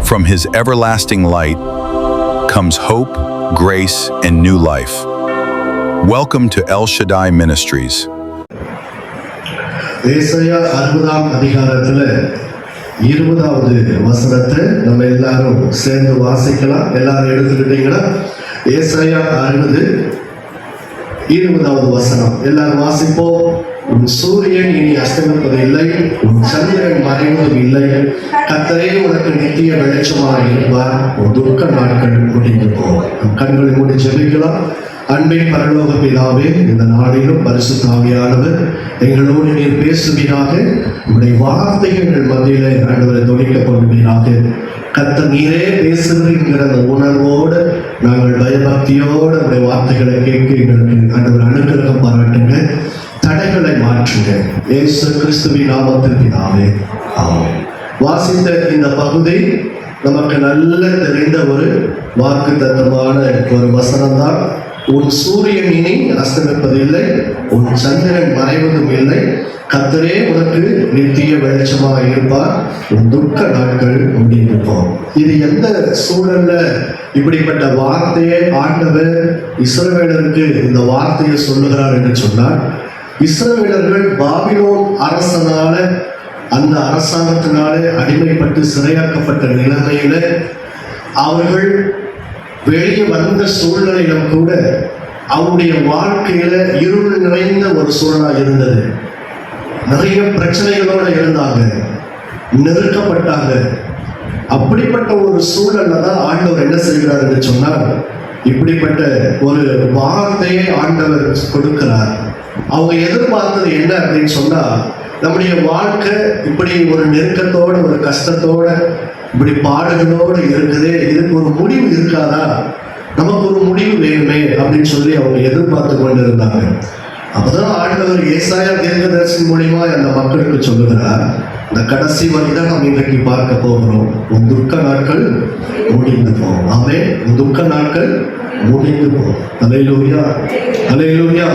From his everlasting light comes hope, grace, and new life. Welcome to El Shaddai Ministries. ஏசாயா 60ஆம் அதிகாரத்துல 20வது வசனத்தை நம்ம எல்லாரும் சேர்ந்து வாசிக்கலாம். எல்லாரும் எடுத்துக்கிட்டீங்கன்னா ஏசாயா 60 20வது வசனம் எல்லாரும் வாசிப்போம். உன் சூரியன் இனி அஸ்தமிப்பது இல்லை, உன் சந்திரன் மறைவதும் இல்லை, கர்த்தரே உனக்கு நித்திய வெளிச்சமாக இருப்பார், உன் துக்க நாட்கள் முடிந்து போகும். நம் கண்களை மூடி ஜெபிக்கலாம். அன்பின் பரலோக பிதாவே, இந்த நாளிலும் பரிசுத்த ஆவியானவர் எங்களோடு நீர் பேசுவீராக. உங்களுடைய வார்த்தைகள் மத்தியிலே ஆண்டவரை தொழிக்கப்படுவீராக. கர்த்தர் நீரே பேசுகிற அந்த உணர்வோடு நாங்கள் பயபக்தியோடு உங்களுடைய வார்த்தைகளை கேட்க எங்களுக்கு ஆண்டவர் அனுகிரகம் பாராட்டுங்க, தடைகளை மாற்றுங்க. இயேசு கிறிஸ்துவின் நாமத்தில் பிதாவே, ஆமென். வாசித்த இந்த பகுதி நமக்கு நல்ல தெரிந்த ஒரு வாக்குத்தத்தமான ஒரு வசனம் தான். உன் சூரியன் இனி அஸ்தமிப்பதில்லை, உன் சந்திரன் மறைவதும் இல்லை, கர்த்தரே உனக்கு நித்திய வெளிச்சமாக இருப்பார், உன் துக்க நாட்கள் முடிந்து போகும். இது எந்த சூழல்ல இப்படிப்பட்ட வார்த்தையை ஆண்டவர் இஸ்ரவேலருக்கு இந்த வார்த்தையை சொல்லுகிறார் என்று சொன்னார். இஸ்ரவேலர்கள் பாபிலோன் அரசனால அந்த அரசாங்கத்தினாலே அடிமைப்பட்டு சிறையாக்கப்பட்ட நிலைமையில அவர்கள் வெளியே வந்த சூழ்நிலையிலும் கூட அவருடைய வாழ்க்கையில இருள் நிறைந்த ஒரு சூழலா இருந்தது. நிறைய பிரச்சனைகளோட இருந்தாங்க, நெருக்கப்பட்டாங்க. அப்படிப்பட்ட ஒரு சூழல்ல தான் ஆண்டவர் என்ன செய்கிறார் என்று சொன்னால், இப்படிப்பட்ட ஒரு வார்த்தையை ஆண்டவர் கொடுக்கிறார். அவங்க எதிர்பார்த்தது என்ன அப்படின்னு சொன்னா, நம்முடைய வாழ்க்கை இப்படி ஒரு நெருக்கத்தோட ஒரு கஷ்டத்தோட இப்படி பாடுகளோடு இருக்குது, இதுக்கு ஒரு முடிவு இருக்காதா, நமக்கு ஒரு முடிவு வேணுமே அப்படின்னு சொல்லி அவங்க எதிர்பார்த்து கொண்டு இருந்தாங்க. அப்பதான் ஆண்டவர் ஏசாயா தீர்க்கதரிசி மூலியமா அந்த மக்களுக்கு சொல்லுகிறார், இந்த கடைசி வரைதான் நம்ம இன்றைக்கு பார்க்க போகிறோம். உன் துக்க நாட்கள் முடிந்து போகும். ஆமே, உன் துக்க நாட்கள் முடிந்து போகும். அல்லேலூயா, அல்லேலூயா.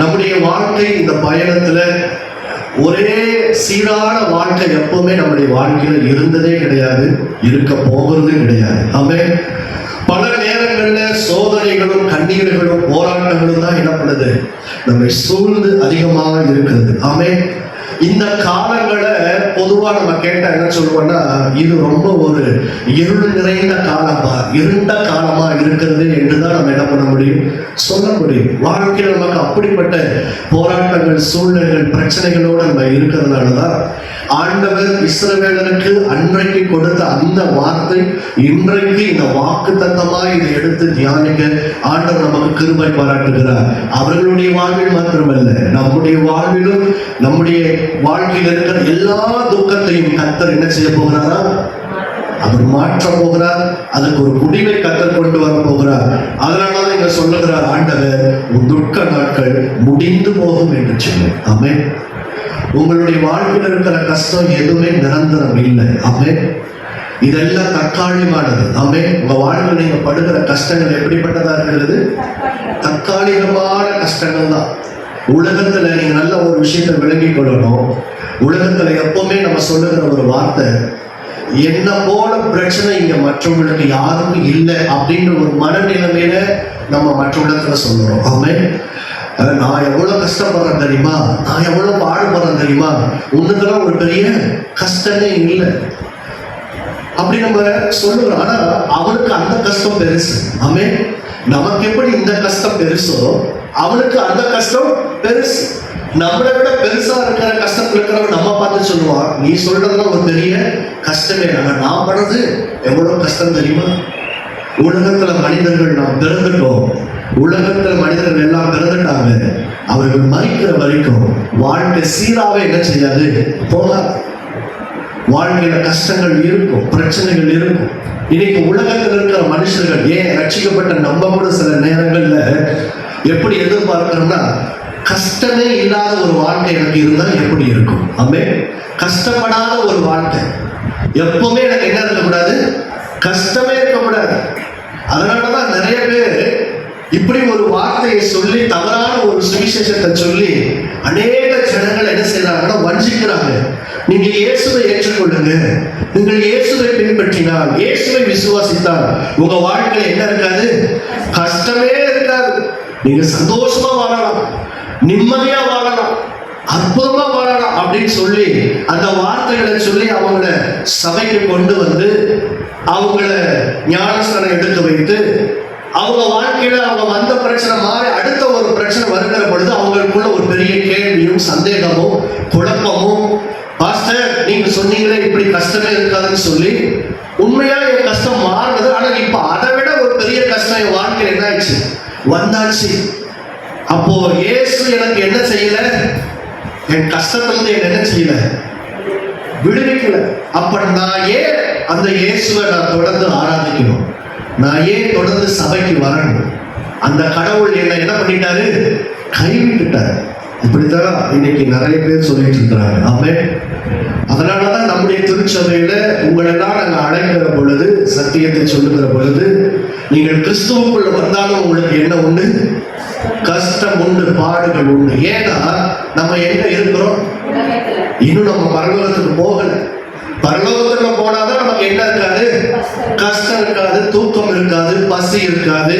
நம்முடைய வாழ்க்கை இந்த பயணத்துல ஒரே சீரான வாழ்க்கை எப்பவுமே நம்முடைய வாழ்க்கையில இருந்ததே கிடையாது, இருக்க போகிறது கிடையாது. ஆமென். பல நேரங்கள்ல சோதனைகளும் கண்ணீர்களும் போராட்டங்களும் தான் என்ன பண்ணுது, நம்மை சூழ்ந்து அதிகமாக இருக்கிறது. ஆமென். இந்த காலங்களை பொதுவா நம்ம கேட்டா என்ன சொல்லுவோம்னா, இது ரொம்ப ஒரு இருள் நிறைந்த காலமா, இருண்ட காலமா இருக்கிறது என்றுதான் நம்ம என்ன பண்ண முடியும், சொல்ல முடியும். வாழ்க்கையில் நமக்கு அப்படிப்பட்ட போராட்டங்கள், சூழ்நிலைகள், பிரச்சனைகளோடு நம்ம இருக்கிறதுனாலதான் ஆண்டவர் இஸ்ரவேலருக்கு அன்றைக்கு கொடுத்த அந்த வார்த்தை இன்றைக்கு இந்த வாக்கு தத்தமா இதை எடுத்து தியானிக்க ஆண்டவர் நமக்கு கிருபை பாராட்டுகிறார். அவர்களுடைய வாழ்வில் மாத்திரமல்ல, நம்முடைய வாழ்விலும் நம்முடைய வாழ்க்கையில் இருக்கிற எல்லா துக்கத்தையும் கர்த்தர் என்ன செய்ய போகிறாரா, அவர் மாற்ற போகிறார். அதுக்கு ஒரு முடிவை கர்த்தர் கொண்டு வர போகிறார். அதனாலதான் இங்க சொல்லுகிறார் ஆண்டவர், உன் துக்க நாட்கள் முடிந்து போகும் என்று சொல்லு. ஆமென். உங்களுடைய வாழ்க்கையில் இருக்கிற கஷ்டம் எதுவுமே நிரந்தரம் இல்லை. ஆமென். இதெல்லாம் தற்காலிகமானது. ஆமென். உங்க வாழ்க்கையில் நீங்க படுகிற கஷ்டங்கள் எப்படிப்பட்டதா இருக்கிறது, தற்காலிகமான கஷ்டங்கள் தான். உலகத்துல நீங்க நல்ல ஒரு விஷயத்தை விளங்கி கொள்ளணும். உலகத்துல எப்பவுமே நம்ம சொல்லுகிற ஒரு வார்த்தை, என்ன போல பிரச்சனை இங்க மற்றவங்களுக்கு யாருக்கும் இல்லை அப்படின்ற ஒரு மனநிலைமையில நம்ம மற்றவங்களுக்கு சொல்லுறோம். ஆமென். நான் எவ்வளவு கஷ்டப்படுறேன் தெரியுமா, நான் எவ்வளவு பாடுபடுறேன் தெரியுமா, உனக்கெல்லாம் ஒரு பெரிய கஷ்டமே இல்லை அப்படி நம்ம சொல்லுறோம். ஆனா அவனுக்கு அந்த கஷ்டம் பெருசு. ஆமென். நமக்கு எப்படி இந்த கஷ்டம் பெருசோ அவனுக்கு அந்த கஷ்டம் பெருசு. நம்மளை விட பெருசா இருக்கிற கஷ்டத்துல இருக்கிறவன் நம்ம பார்த்து சொல்லுவான், நீ சொல்றதுலாம் ஒரு பெரிய கஷ்டமே, நான் படுறது எவ்வளவு கஷ்டம் தெரியுமா. உலகத்துல மனிதர்கள் நாம் பிறந்துட்டோம், உலகத்துல மனிதர்கள் எல்லாம் பிறந்துட்டாங்க, அவர்கள் மறிக்கிற வரைக்கும் வாழ்க்கை சீராவே என்ன செய்யாது, போகாது. வாழ்க்கையில கஷ்டங்கள் இருக்கும், பிரச்சனைகள் இருக்கும். இன்னைக்கு உலகத்தில் இருக்கிற மனுஷர்கள், ஏன் ரட்சிக்கப்பட்ட நம்ம கூட சில நேரங்கள்ல எப்படி எதிர்பார்க்கிறோம்னா, கஷ்டமே இல்லாத ஒரு வாழ்க்கை எனக்கு இருந்தா எப்படி இருக்கும். ஆமென். கஷ்டப்படாத ஒரு வாழ்க்கை எப்பவுமே எனக்கு என்ன இருக்கக்கூடாது, கஷ்டமே இருக்கக்கூடாது. அதனாலதான் நிறைய பேர் இப்படி ஒரு வார்த்தையை சொல்லி தவறான ஒரு சுவிசேஷத்தை சொல்லி அநேக ஜனங்கள் என்ன செய்யறாங்கன்னா வஞ்சிக்கிறாங்க. நீங்க இயேசுவை ஏற்றுக்கொள்ளுங்க, நீங்கள் இயேசுவை பின்பற்றினால், இயேசுவை விசுவாசித்தால் உங்க வாழ்க்கையில என்ன இருக்காது? கஷ்டமே இருக்காது. நீங்க சந்தோஷமா வாழலாம், நிம்மதியா வாழலாம், அற்புதமா வாழலாம் அப்படின்னு சொல்லி அந்த வார்த்தைகளை சொல்லி அவங்கள சபைக்கு கொண்டு வந்து அவங்கள ஞானஸ்நானம் எடுக்க வைத்து அவங்க வாழ்க்கையில அவங்க வந்த பிரச்சனை மாறி அடுத்த ஒரு பிரச்சனை வருகிற பொழுது அவங்களுக்குள்ள ஒரு பெரிய கேள்வியும் சந்தேகமும் குழப்பமும், பாஸ்டர் நீங்க சொன்னீங்களே இப்படி கஷ்டமே இருக்காதுன்னு சொல்லி உண்மையா என் கஷ்டம் மாறுனது. ஆனா இப்ப அதை விட ஒரு பெரிய கஷ்டம் என் வாழ்க்கையில் என்ன ஆயிடுச்சு வந்தாச்சு. அப்போ இயேசு எனக்கு என்ன செய்யல? என் கஷ்டத்துல இருந்து என்ன செய்யல? விடுவிக்கல. அப்ப நான் ஏன் அந்த இயேசுவை நான் தொடர்ந்து ஆராதிக்கணும்? நான் ஏன் தொடர்ந்து சபைக்கு வரணும்? அந்த கடவுள் என்ன பண்ணிட்டாரு? கைவிட்டுட்டாரு. இப்படித்தான் இன்னைக்கு நிறைய பேர் சொல்லிட்டு இருக்கிறாங்க. ஆமென். அதனாலதான் நம்முடைய திருச்சபையில உங்களெல்லாம் நாங்க அழைக்கிற பொழுது, சத்தியத்தை சொல்லுகிற பொழுது, நீங்கள் கிறிஸ்துவுக்குள்ள வந்தாலும் உங்களுக்கு என்ன உண்டு? கஷ்டம் உண்டு, பாடுகள் உண்டு. ஏன்னா நம்ம எங்க இருக்கிறோம்? இன்னும் நம்ம பரலோகத்துக்கு போகல. பரலோகத்துல போனாதான் நமக்கு என்ன இருக்காது? கஷ்டம் இருக்காது, தூக்கம் இருக்காது, பசி இருக்காது,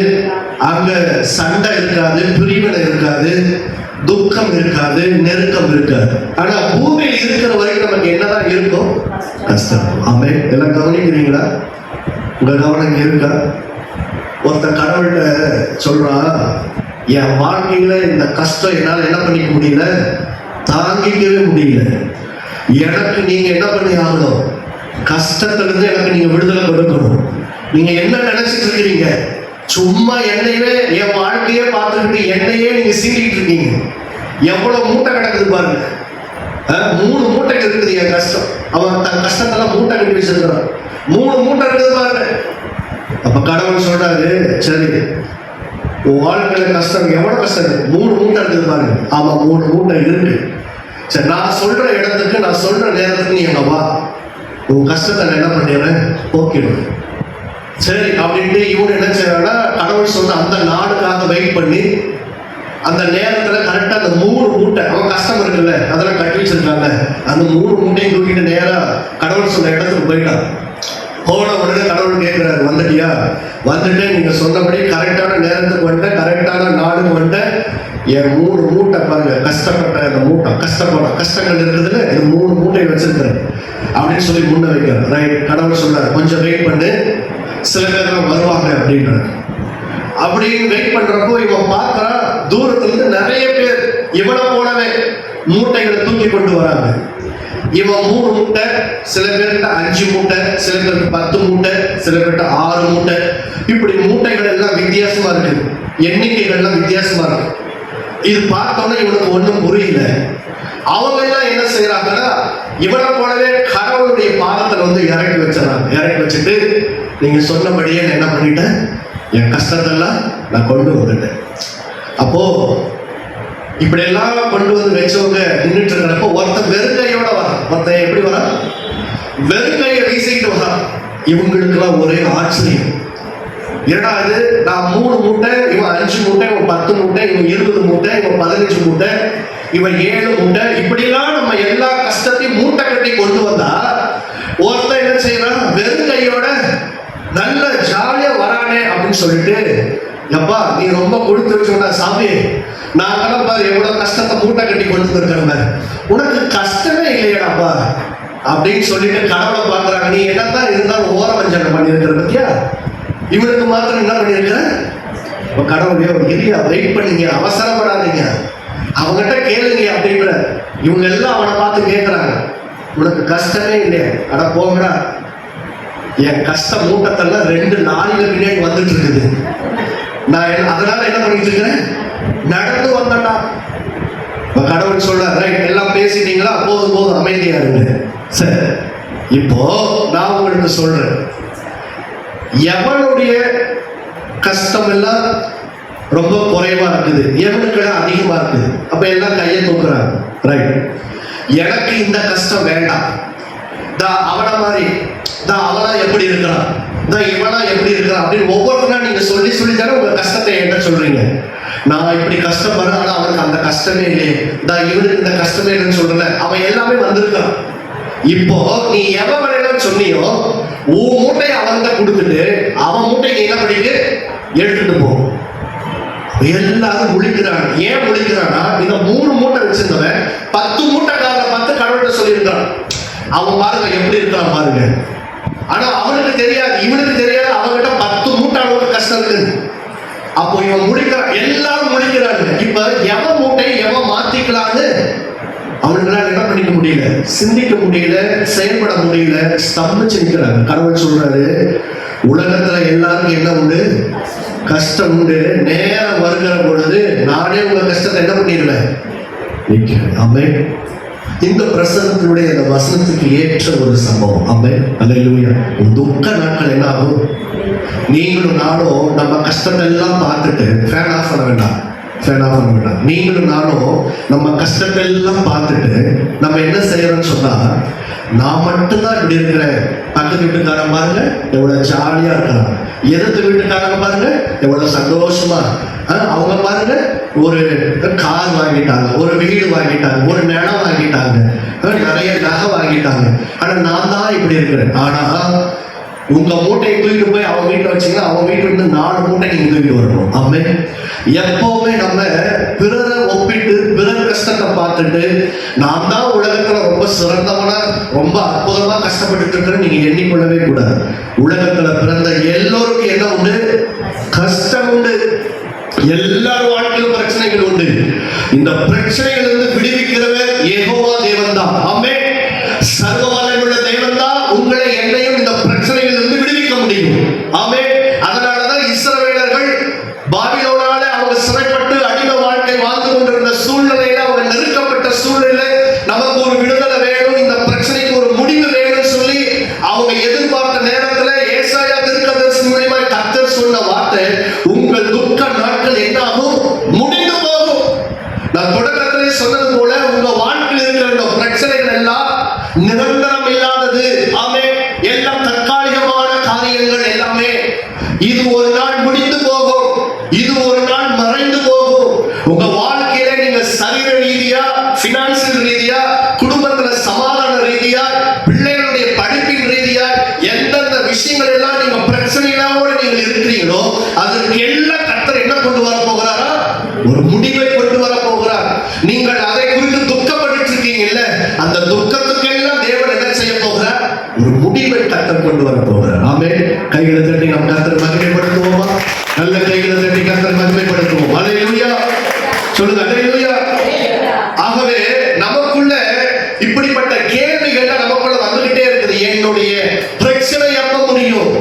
அங்க சண்டை இருக்காது, பிரிவினை இருக்காது, துக்கம் இருக்காது, நெருக்கம் இருக்காது. ஆனா பூமியில் இருக்கிற வரைக்கும் நமக்கு என்னதான் இருக்கும்? கஷ்டம். ஆமே. எல்லாம் கவனிக்கிறீங்களா? உங்க கவனம் இருக்கா? ஒருத்த கடவுள்கிட்ட சொல்றான், என் வாழ்க்கையில இந்த கஷ்டம் என்னால என்ன பண்ணிக்க முடியல, தாங்கிக்கவே முடியல. எனக்கு நீங்க என்ன பண்ணி ஆகணும்? கஷ்டத்திலிருந்து எனக்கு நீங்க விடுதலை கொடுக்கணும். நீங்க என்ன நினைச்சிட்டு இருக்கிறீங்க? சும்மா என்னையே, என் வாழ்க்கையே பார்த்துக்கிட்டு என்னையே நீங்க சீண்டிட்டு இருக்கீங்க. எவ்வளவு மூட்டை கிடக்குது பாருங்க. 3 மூட்டைக்கு இருக்குது என் கஷ்டம். அவன் தன் கஷ்டத்தெல்லாம் மூட்டை கட்டி வச்சிருக்கிறான். 3 மூட்டை இருக்குது பாருங்க. அப்ப கடவுள் சொல்றாரு, சரி உன் வாழ்க்கையில கஷ்டம் எவ்வளவு கஷ்டம் இருக்கு? 3 மூட்டை இருக்குது பாருங்க. ஆமா 3 மூட்டை இருக்கு. சரி, நான் சொல்ற இடத்துக்கு, நான் சொல்ற நேரத்துக்கு நீ எங்க வா, உன் கஷ்டத்தை நான் என்ன பண்ணிடுறேன்? போக்கிடுவேன். சரி அப்படின்ட்டு இவனு என்ன செய்யறான்னா, கடவுள் சொன்ன அந்த நாளுக்காக வெயிட் பண்ணி அந்த நேரத்துல கரெக்டா அந்த 3 மூட்டை, அவன் கஷ்டம் இருக்குல்ல அதெல்லாம் கட்டி வச்சிருக்காங்க, அந்த 3 மூட்டையும் தூக்கிட்டு நேரா கடவுள் சொன்ன இடத்துக்கு போயிட்டான். போன உடனே கடவுள் கேட்கிறாரு, வந்துட்டியா? வந்துட்டு நீங்க சொன்னபடி கரெக்டான நேரத்துக்கு வந்துட்டேன், கரெக்டான நாளுக்கு வந்துட்டேன். என் 3 மூட்டை பாருங்க, கஷ்டப்பட்ட அந்த மூட்டை, கஷ்டங்கள் இருக்குதுன்னு இந்த 3 மூட்டையை வச்சிருக்கிறேன் அப்படின்னு சொல்லி முன்ன வைக்கிறேன். ரைட். கடவுள் சொல்றாரு, கொஞ்சம் வெயிட் பண்ணு, சில பேர் வருவாங்க அப்படின்றாரு. அப்படின்னு வெயிட் பண்றப்போ இவன் பார்க்கறான், தூரத்துல இருந்து நிறைய பேர் இவனை போலவே மூட்டைகளை தூக்கி கொண்டு வராங்க. இவன் 3 மூட்டை, சில பேர்கிட்ட 5 மூட்டை, சில பேருக்கு 10 மூட்டை, சில பேர்கிட்ட 6 மூட்டை. இப்படி மூட்டைகள் எல்லாம் வித்தியாசமா இருக்கு, எண்ணிக்கைகள்லாம் வித்தியாசமா இருக்கு. இது பார்த்தோன்னா இவனுக்கு ஒண்ணும் புரியல. அவங்க எல்லாம் என்ன செய்யறாங்கன்னா, இவனை போலவே கடவுளுடைய பாதத்துல வந்து இறக்கி வச்சிடறாங்க. இறக்கி வச்சுட்டு, நீங்க சொன்னபடியே என்ன பண்ணிட்டேன், என் கஷ்டத்தெல்லாம் நான் கொண்டு வந்துட்டேன். அப்போ இப்படி எல்லாம் கொண்டு வந்து வச்சவங்க நின்றுட்டு இருக்கிறப்போ ஒருத்தன் வெறுங்கையோட வரான். ஒருத்தன் எப்படி வரான்? வெறுங்கையை வீசிக்கிட்டு வரான். இவங்களுக்கெல்லாம் ஒரே ஆச்சரியம். ஏன்னா இது நான் 3 மூட்டை, இவன் 5 மூட்டை, இவன் 10 மூட்டை, இவன் 20 மூட்டை, இவன் 15 மூட்டை, இவன் 7 மூட்டை, இப்படிலாம் நம்ம எல்லா கஷ்டத்தையும் மூட்டை கட்டி கொண்டு வந்தா ஒருத்தன் என்ன செய்யறான்? வெறுங்கையோட நல்ல ஜாலியா வரானே அப்படின்னு சொல்லிட்டு, எப்பா நீ ரொம்ப கொடுத்து வச்சோன்னா சாமி, நாங்கெல்லாம் பாரு எவ்வளவு கஷ்டத்தை மூட்டை கட்டி கொண்டு வந்துருக்கிறோம், உனக்கு கஷ்டமே இல்லையாடாப்பா அப்படின்னு சொல்லிட்டு கடவுளை பாக்குறாங்க. நீ என்னதான் இருந்தாலும் ஓர வஞ்சனை பண்ணிருக்கிற பத்தியா? இவனுக்கு மாத்திரம் என்ன பண்ணிருக்க? கடவுளே இல்லையா, வெயிட் பண்ணீங்க, அவசரப்படாதீங்க, அவங்ககிட்ட கேளுங்க அப்படின்ற. இவங்க எல்லாம் அவனை பார்த்து கேட்கிறாங்க, உனக்கு கஷ்டமே இல்லையா? அட போங்கடா, என் கஷ்ட மூட்டத்தெல்லாம் 2 லாரியில பின்னாடி வந்துட்டு இருக்குது, நான் அதனால என்ன பண்ணிட்டு இருக்கிறேன், நடந்து வந்தேன்டா. கடவுள் சொல்ற, ரைட் எல்லாம் பேசிட்டீங்களா, போதும் போதும் அமைதியா இருங்க. சரி, இப்போ நான் உங்களுக்கு சொல்றேன், எவனுடைய கஷ்டம் எல்லாம் ரொம்ப குறைவா இருக்குது, எவனுக்கு அதிகமா இருக்குது? அப்ப எல்லாம் கையை தூக்குறாங்க. ரைட், எனக்கு இந்த கஷ்டம் வேண்டாம், அவனை மாதிரி அவனா எப்படி எப்படி இருக்கிறான், இவனா எப்படி இருக்கிறான் அப்படின்னு ஒவ்வொருத்தரா நீங்க சொல்லி சொல்லி தானே உங்க கஷ்டத்தை என்ன சொல்றீங்க. நான் இப்படி கஷ்டப்படுறேன், ஆனா அவனுக்கு அந்த கஷ்டமே இல்லையே, இவனுக்கு இந்த கஷ்டமே இல்லைன்னு சொல்றல, அவன் எல்லாமே வந்திருக்கான். இப்போ நீ எவன் வேணும்னு சொன்னியோ உன் மூட்டையை அவன்கிட்ட கொடுத்துட்டு அவன் மூட்டை நீ என்ன பண்ணிட்டு எடுத்துட்டு போ. எல்லாரும் முழிக்கிறான். ஏன் முழிக்கிறான்னா, இந்த 3 மூட்டை வச்சிருந்தவன் 10 மூட்டைக்காரரை பார்த்து கடவுள்கிட்ட சொல்லியிருக்கான். அவன் பாருங்க எப்படி இருக்கான் பாருங்க. ஆனா அவனுக்கு தெரியாது, இவனுக்கு தெரியாது, அவன்கிட்ட 10 மூட்டை அளவுக்கு கஷ்டம் இருக்குது. அப்போ இவன் முழிக்கிறான், எல்லாரும் முழிக்கிறாங்க. இப்ப எவன் மூட்டை எவன் மாத்திக்கலான்னு அவனுங்களால என்ன பண்ணிக்க முடியல, சிந்திக்க முடியல, செயல்பட முடியல, ஸ்தம்பிச்சு நிற்கிறாங்க. கடவுள் சொல்றாரு, உலகத்துல எல்லாருக்கும் என்ன உண்டு, கஷ்டம் உண்டு. நேரம் வருகிற பொழுது நானே உங்க கஷ்டத்தை என்ன பண்ணிடுவேன். ஆமென். இந்த பிரசனத்தினுடைய இந்த வசனத்துக்கு ஏற்ற ஒரு சம்பவம். ஆமென். அல்லேலூயா. துக்க நாட்கள் என்ன ஆகும், நீங்களும் நானும் நம்ம கஷ்டத்தை எல்லாம் பார்த்துட்டு ஃபேன் ஆஃப் பண்ண வேண்டாம், நீங்களும் நானும் நம்ம கஷ்டத்தை எல்லாம் பார்த்துட்டு நம்ம என்ன செய்யறோம்னு சொன்னா, நான் மட்டும்தான் இப்படி இருக்கிறேன், பக்கத்து வீட்டுக்காரன் பாருங்க எவ்வளவு ஜாலியா இருக்கிறான், எதிர்த்து வீட்டுக்காரங்க பாருங்க எவ்வளவு சந்தோஷமா, அவங்க பாருங்க ஒரு கார் வாங்கிட்டாங்க, ஒரு வீடு வாங்கிட்டாங்க, ஒரு நிலம் வாங்கிட்டாங்க, நிறைய நகை வாங்கிட்டாங்க, ஆனா நான் தான் இப்படி இருக்கிறேன். ஆனா உங்க மூட்டையை தூக்கிட்டு போய் அவங்க வீட்டை வச்சீங்கன்னா அவங்க வீட்டுல இருந்து 4 மூட்டை நீங்க தூக்கிட்டு வரணும். ஆமென். எப்பவுமே நம்ம பிறரை ஒப்பிட்டு பிறர் கஷ்டத்தை பார்த்துட்டு நான் தான் உலகத்துல ரொம்ப சிறந்தவனா ரொம்ப அற்புதமா கஷ்டப்பட்டு இருக்கிறேன்னு நீங்க எண்ணிக்கொள்ளவே கூடாது. உலகத்துல பிறந்த எல்லோருக்கும் என்ன உண்டு, கஷ்டம் உண்டு. எல்லார் வாழ்க்கையிலும் பிரச்சனைகள் உண்டு. இந்த பிரச்சனைகள் இருந்து விடுவிக்கிறவர் யெகோவா தேவன் தான். ஆமென். சர்வ வல்லமையுள்ள தேவன் தான் உங்களை என்னையும் இந்த பிரச்சனைகள் இருந்து விடுவிக்க முடியும். ஆமென். அதனாலதான் இஸ்ரவேலர்கள் பாபிலோனால அவங்க சிறைப்பட்டு அடிமை வாழ்க்கை வாழ்ந்து கொண்டிருந்த சூழ்நிலையில, அவங்க நெருக்கப்பட்ட சூழ்நிலை, நமக்கு ஒரு விடுதலை வேணும், இந்த பிரச்சனைக்கு ஒரு முடிவு வேணும்னு சொல்லி அவங்க எதிர்பார்த்த நேரத்துல ஏசாயா தீர்க்கதரிசி மூலமா கர்த்தர் சொன்ன வார்த்தை, உங்கள் துக்க நாட்கள் என்ன ஆகும், முடிந்து போகும். நான் தொடக்கத்திலே சொன்னது போல உங்க வாழ்க்கையில் இருக்கிற இந்த பிரச்சனைகள் எல்லாம் நிரந்தரம் இல்லாதது. ஆமென். எல்லாம் தற்காலிகமான காரியங்கள் எல்லாமே. இது ஒரு நாள் முடிந்து போகும், இது ஒரு நாள் மறைந்து போகும். உங்க வாழ்க்கையில நீங்க சரீர ரீதியா, பினான்சியல் ரீதியா, குடும்பத்துல சமாதான ரீதியா, பிள்ளைகளுடைய படிப்பின் ரீதியா, எந்தெந்த விஷயங்கள் எல்லாம் நீங்க பிரச்சனைகளோட நீங்கள் இருக்கிறீங்களோ அதற்கு எல்லாம் கர்த்தர் என்ன கொண்டு வர போகிறாரா, ஒரு முடிவை கொண்டு வர போகிறார். நீங்கள் அதை குறித்து துக்கப்பட்டு இருக்கீங்கல்ல, அந்த துக்கத்துக்கு எல்லாம் தேவன் என்ன செய்ய போகிறார், ஒரு முடிவை கர்த்தர் கொண்டு வர போகிறார். ஆமென். கைகளை தட்டி நாம் கர்த்தர் மகிமைப்படுத்துவோமா? நல்ல கைகளை தட்டி கர்த்தர் மகிமைப்படுத்துவோம். அல்லேலூயா. சொல்லுங்க அல்லேலூயா. ஆகவே நமக்குள்ள இப்படிப்பட்ட கேள்விகள் நமக்குள்ள வந்துகிட்டே இருக்குது. என்னுடைய பிரச்சனை எப்ப முடியும்,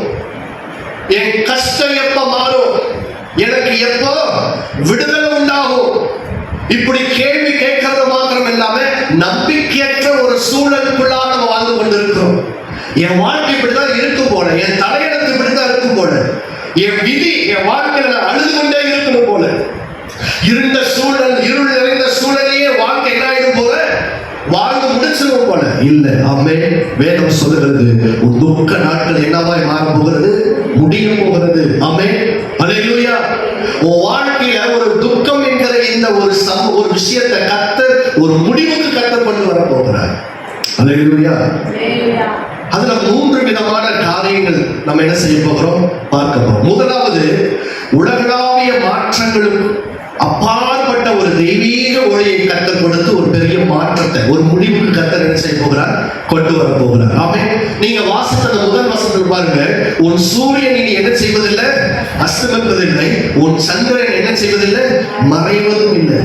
என் கஷ்டம் எப்ப மாறும், எனக்கு எப்போ விடுதலை உண்டாகும், இப்படி கேள்வி கேட்கறது மாத்திரம் இல்லாம நம்பிக்கையற்ற ஒரு சூழலுக்குள்ளாக நம்ம வாழ்ந்து கொண்டிருக்கிறோம். என் வாழ்க்கை இப்படிதான் இருக்கும் போல, என் தலையெழுத்து இப்படிதான் இருக்கும் போல, என் விதி என் வாழ்க்கையில நான் அழுது கொண்டே இருக்கணும் போல, இருந்த சூழல், இருள் நிறைந்த சூழலையே வாழ்க்கை என்ன ஆயிடும் போல, வாழ்ந்து முடிச்சிடும் போல. இல்ல. ஆமென். வேதம் சொல்லுகிறது, ஒரு துக்க நாட்கள் என்னவாய் மாற போகிறது, முடிய போகிறது. ஆமென். அல்லேலூயா. உன் வாழ்க்கையில ஒரு துக்கம் என்கிற இந்த ஒரு விஷயத்தை கர்த்தர் ஒரு முடிவுக்கு கர்த்தர் கொண்டு வர போகிறார். அல்லேலூயா. அதுல 3 விதமான காரியங்கள் நம்ம என்ன செய்ய போகிறோம், பார்க்க போறோம். முதலாவது, உலகளாவிய மாற்றங்களுக்கு அப்பாற்பட்ட ஒரு தெய்வீக ஒளியை கர்த்தர் கொடுத்து ஒரு பெரிய மாற்றத்தை, ஒரு முடிவுக்கு கர்த்தர் என்ன செய்ய போகிறார், கொண்டு வர போகிறார். ஆமென். நீங்க வாசித்த முதல் வசனத்தில் பாருங்க, உன் சூரியன் இனி என்ன செய்வதில்லை, அஸ்தமிப்பதில்லை, உன் சந்திரன் என்ன செய்வதில்லை, மறைவதும் இல்லை.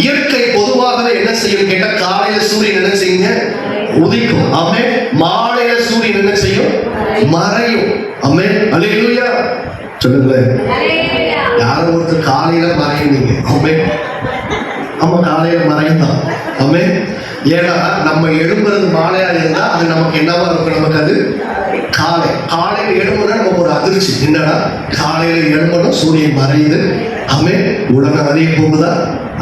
இயற்கை பொதுவாகவே என்ன செய்யும் கேட்டா, காலையில சூரியன் என்ன செய்யுங்க, உதிக்கும். ஆமென். மாலையில சூரியன் என்ன செய்யும், மறையும். ஆமென். அல்லேலூயா. சொல்லுங்களேன். யாரும் ஒருத்தர் காலையில மறையுங்க. ஆமென். ஆமா, காலையில மறையும் தான். ஆமென். ஏன்னா நம்ம எழும்புறது மாலையா இருந்தா அது நமக்கு என்னவா இருக்கும், நமக்கு அது காலையில எழும்புனா நமக்கு ஒரு அதிர்ச்சி. என்னன்னா காலையில எழும்பணும், சூரியன் மறையுது. ஆமென். உலகம் அறிய போகுதா?